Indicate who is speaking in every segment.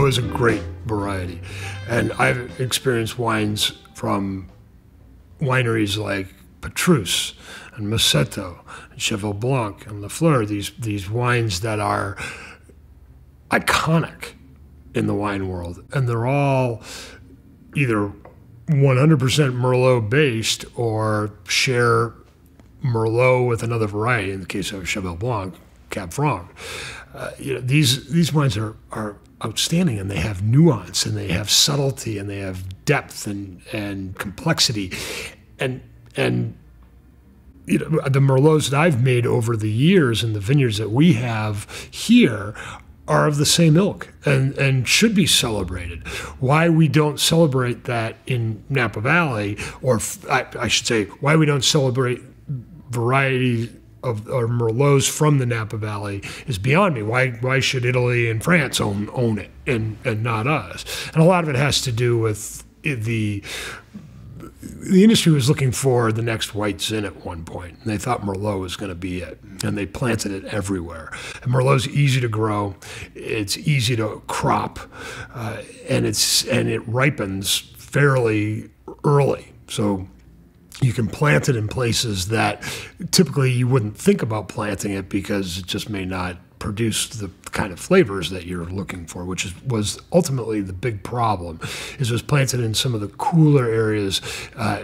Speaker 1: Merlot is a great variety. And I've experienced wines from wineries like Petrus and Massetto and Cheval Blanc and Lafleur, these wines that are iconic in the wine world. And they're all either 100% Merlot based or share Merlot with another variety. In the case of Cheval Blanc, Cab Franc. These wines are outstanding, and they have nuance, and they have subtlety, and they have depth and complexity, and the Merlots that I've made over the years in the vineyards that we have here are of the same ilk and should be celebrated. Why we don't celebrate that in Napa Valley, or I should say, why we don't celebrate variety of Merlots from the Napa Valley is beyond me. Why should Italy and France own it and not us? And a lot of it has to do with the industry was looking for the next white zin at one point, and they thought Merlot was going to be it, and they planted it everywhere. And Merlot's easy to grow, it's easy to crop, and it ripens fairly early. So you can plant it in places that typically you wouldn't think about planting it because it just may not produce the kind of flavors that you're looking for, which was ultimately the big problem. It was planted in some of the cooler areas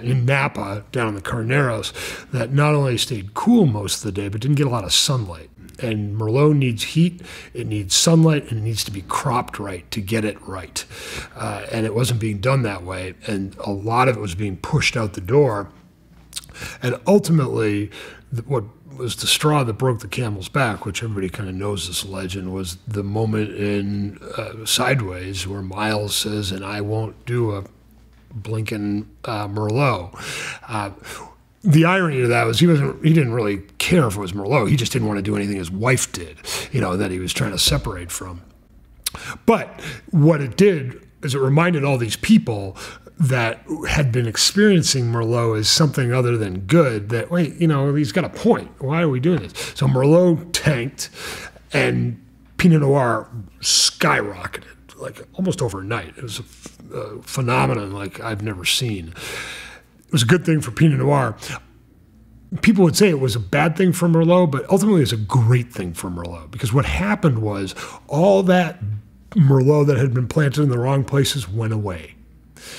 Speaker 1: in Napa, down in the Carneros, that not only stayed cool most of the day, but didn't get a lot of sunlight. And Merlot needs heat, it needs sunlight, and it needs to be cropped right to get it right. And it wasn't being done that way, and a lot of it was being pushed out the door. And ultimately, what was the straw that broke the camel's back, which everybody kind of knows this legend, was the moment in Sideways where Miles says, "And I won't do a blinking Merlot." The irony of that was he didn't really care if it was Merlot. He just didn't want to do anything his wife did, that he was trying to separate from. But what it did is it reminded all these people that had been experiencing Merlot as something other than good, that, wait, he's got a point. Why are we doing this? So Merlot tanked, and Pinot Noir skyrocketed, like almost overnight. It was a phenomenon like I've never seen. It was a good thing for Pinot Noir. People would say it was a bad thing for Merlot, but ultimately it was a great thing for Merlot, because what happened was all that Merlot that had been planted in the wrong places went away,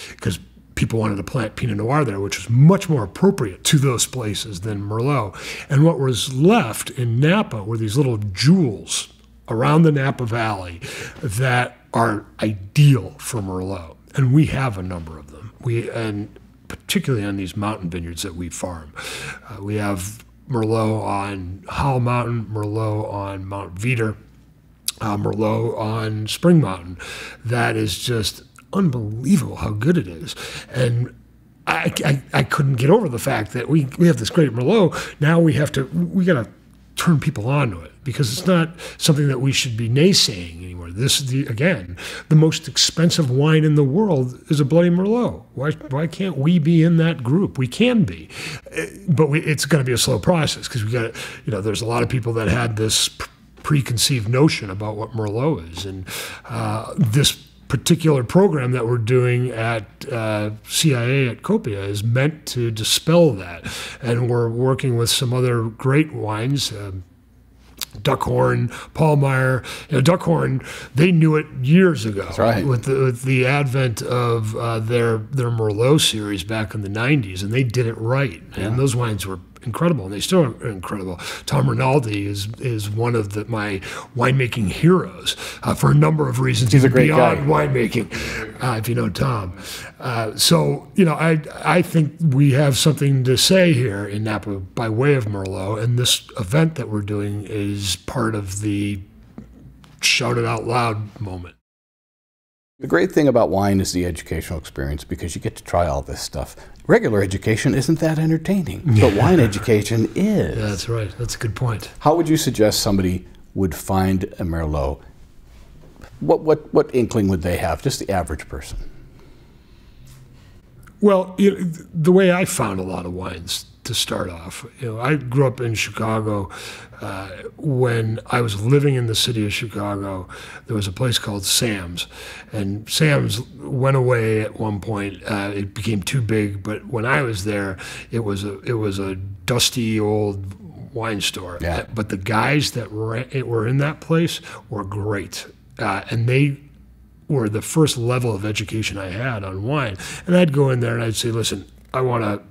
Speaker 1: because people wanted to plant Pinot Noir there, which was much more appropriate to those places than Merlot. And what was left in Napa were these little jewels around the Napa Valley that are ideal for Merlot. And we have a number of them. And particularly on these mountain vineyards that we farm. We have Merlot on Howell Mountain, Merlot on Mount Veeder, Merlot on Spring Mountain. That is just unbelievable how good it is. And I couldn't get over the fact that we have this great Merlot. Now we got to turn people on to it, because it's not something that we should be naysaying anymore. This is, again, the most expensive wine in the world is a bloody Merlot. Why can't we be in that group? We can be, but it's going to be a slow process, because we got to, there's a lot of people that had this preconceived notion about what Merlot is, and this particular program that we're doing at CIA at Copia is meant to dispel that. And we're working with some other great wines, Duckhorn, Paulmeyer. Duckhorn, they knew it years ago.
Speaker 2: That's right.
Speaker 1: With the advent of their Merlot series back in the 90s, and they did it right. Yeah. And those wines were incredible, and they still are incredible. Tom Rinaldi is one of my winemaking heroes for a number of reasons.
Speaker 2: He's a great guy.
Speaker 1: Beyond winemaking, if you know Tom. So, I think we have something to say here in Napa by way of Merlot, and this event that we're doing is part of the shout it out loud moment.
Speaker 2: The great thing about wine is the educational experience, because you get to try all this stuff. Regular education isn't that entertaining, but wine education is.
Speaker 1: Yeah, that's right. That's a good point.
Speaker 2: How would you suggest somebody would find a Merlot? What inkling would they have, just the average person?
Speaker 1: Well, the way I found a lot of wines to start off. I grew up in Chicago. When I was living in the city of Chicago, there was a place called Sam's, and Sam's went away at one point. It became too big, but when I was there, it was a dusty old wine store.
Speaker 2: Yeah.
Speaker 1: But the guys that were in that place were great, and they were the first level of education I had on wine. And I'd go in there and I'd say, listen, I want a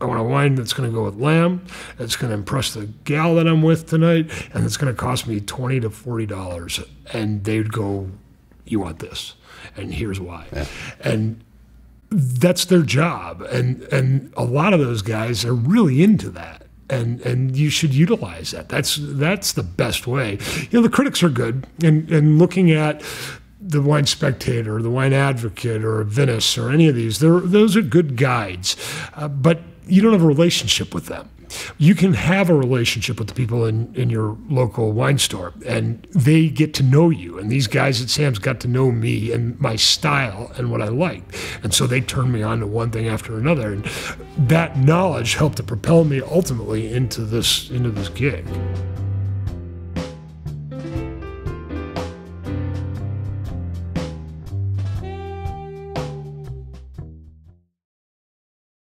Speaker 1: wine that's going to go with lamb, that's going to impress the gal that I'm with tonight, and it's going to cost me $20 to $40. And they'd go, you want this, and here's why. Yeah. And that's their job. And a lot of those guys are really into that. And you should utilize that. That's the best way. The critics are good, and looking at the Wine Spectator, or the Wine Advocate, or Venice, or any of these, those are good guides, but you don't have a relationship with them. You can have a relationship with the people in your local wine store, and they get to know you. And these guys at Sam's got to know me and my style and what I liked. And so they turned me on to one thing after another. And that knowledge helped to propel me ultimately into this gig.